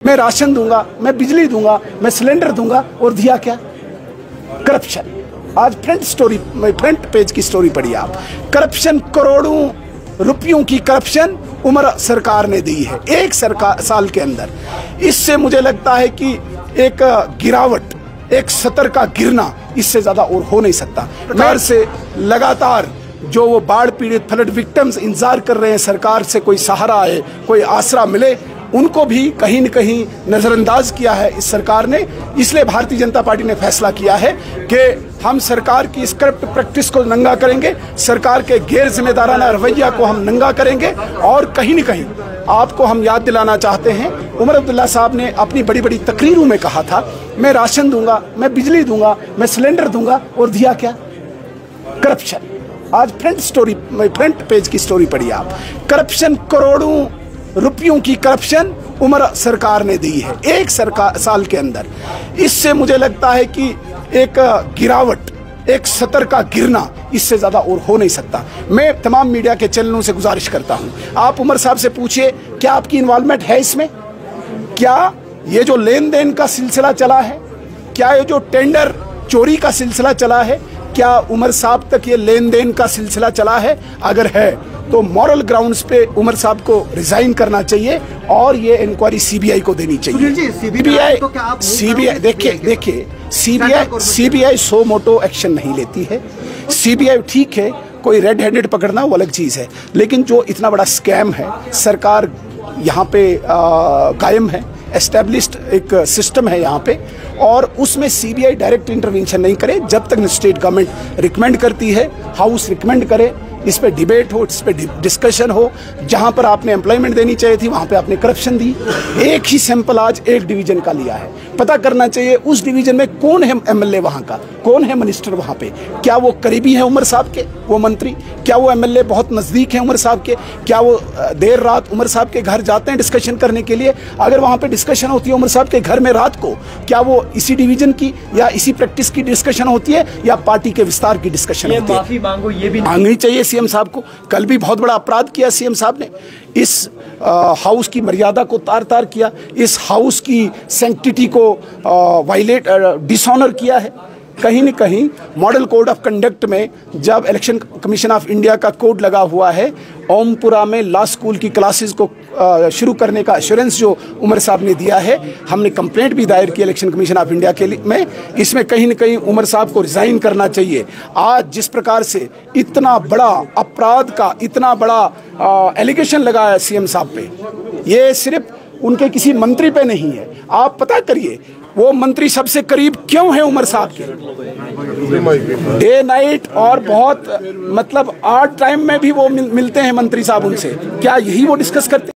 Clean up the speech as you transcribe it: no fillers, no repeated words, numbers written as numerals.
मैं राशन दूंगा, मैं बिजली दूंगा, मैं सिलेंडर दूंगा, और दिया क्या? करप्शन। आज फ्रंट पेज की स्टोरी पढ़िए आप। करप्शन, करोड़ों रुपयों की करप्शन उमर सरकार ने दी है एक साल के अंदर। इससे मुझे लगता है कि एक गिरावट, एक सतर का गिरना इससे ज्यादा और हो नहीं सकता। सरकार से लगातार जो वो बाढ़ पीड़ित फ्लड विक्टिम्स इंतजार कर रहे हैं सरकार से कोई सहारा आए, कोई आसरा मिले, उनको भी कहीं न कहीं नजरअंदाज किया है इस सरकार ने। इसलिए भारतीय जनता पार्टी ने फैसला किया है कि हम सरकार की इस करप्ट प्रैक्टिस को नंगा करेंगे, सरकार के गैर जिम्मेदाराना रवैया को हम नंगा करेंगे। और कहीं न कहीं आपको हम याद दिलाना चाहते हैं, उमर अब्दुल्ला साहब ने अपनी बड़ी बड़ी तकरीरों में कहा था, मैं राशन दूंगा, मैं बिजली दूंगा, मैं सिलेंडर दूंगा, और दिया क्या? करप्शन। आज फ्रंट पेज की स्टोरी पढ़िए आप। करप्शन, करोड़ों रुपयों की करप्शन उमर सरकार ने दी है एक साल के अंदर। इससे मुझे लगता है कि एक गिरावट, एक सतर का गिरना इससे ज्यादा और हो नहीं सकता। मैं तमाम मीडिया के चैनलों से गुजारिश करता हूं, आप उमर साहब से पूछिए क्या आपकी इन्वॉल्वमेंट है इसमें? क्या ये जो लेन देन का सिलसिला चला है, क्या ये जो टेंडर चोरी का सिलसिला चला है, क्या उमर साहब तक ये लेन देन का सिलसिला चला है? अगर है तो मॉरल ग्राउंड्स पे उमर साहब को रिजाइन करना चाहिए और ये इंक्वायरी सीबीआई को देनी चाहिए। सीबीआई देखिए सीबीआई सो मोटो एक्शन नहीं लेती है। सीबीआई ठीक है, कोई रेड हैंडेड पकड़ना वो अलग चीज है, लेकिन जो इतना बड़ा स्कैम है, सरकार यहाँ पे कायम है, एस्टेब्लिश्ड एक सिस्टम है यहाँ पे, और उसमें सीबीआई डायरेक्ट इंटरवेंशन नहीं करे जब तक स्टेट गवर्नमेंट रिकमेंड करती है, हाउस रिकमेंड करे, इस पे डिबेट हो, इस पे डिस्कशन हो। जहां पर आपने एम्प्लॉयमेंट देनी चाहिए थी वहां पे आपने करप्शन दी। एक ही सैंपल आज एक डिवीजन का लिया है, पता करना चाहिए उस डिवीजन में कौन है एमएलए वहां का, कौन है मिनिस्टर वहां पे, क्या वो करीबी है उमर साहब के वो मंत्री, क्या वो एमएलए बहुत नजदीक है उमर साहब के, क्या वो देर रात उमर साहब के घर जाते हैं डिस्कशन करने के लिए? अगर वहां पे डिस्कशन होती है उमर साहब के घर में रात को, क्या वो इसी डिवीजन की या इसी प्रैक्टिस की डिस्कशन होती है या पार्टी के विस्तार की डिस्कशन होती है? माफी मांगो, ये भी मांगनी चाहिए सीएम साहब को। कल भी बहुत बड़ा अपराध किया सीएम साहब ने, इस हाउस की मर्यादा को तार तार किया, इस हाउस की सैंक्टिटी को वायलेट, डिसऑनर किया है। कहीं न कहीं मॉडल कोड ऑफ कंडक्ट में जब इलेक्शन कमीशन ऑफ इंडिया का कोड लगा हुआ है, ओमपुरा में लॉ स्कूल की क्लासेस को शुरू करने का एश्योरेंस जो उमर साहब ने दिया है, हमने कंप्लेंट भी दायर की इलेक्शन कमीशन ऑफ इंडिया के लिए में, इसमें कहीं न कहीं उमर साहब को रिजाइन करना चाहिए। आज जिस प्रकार से इतना बड़ा अपराध का इतना बड़ा एलिगेशन लगाया सीएम साहब पे, ये सिर्फ उनके किसी मंत्री पे नहीं है। आप पता करिए वो मंत्री सबसे करीब क्यों है उमर साहब के, डे नाइट, और बहुत मतलब 8 टाइम में भी वो मिलते हैं मंत्री साहब उनसे। क्या यही वो डिस्कस करते हैं?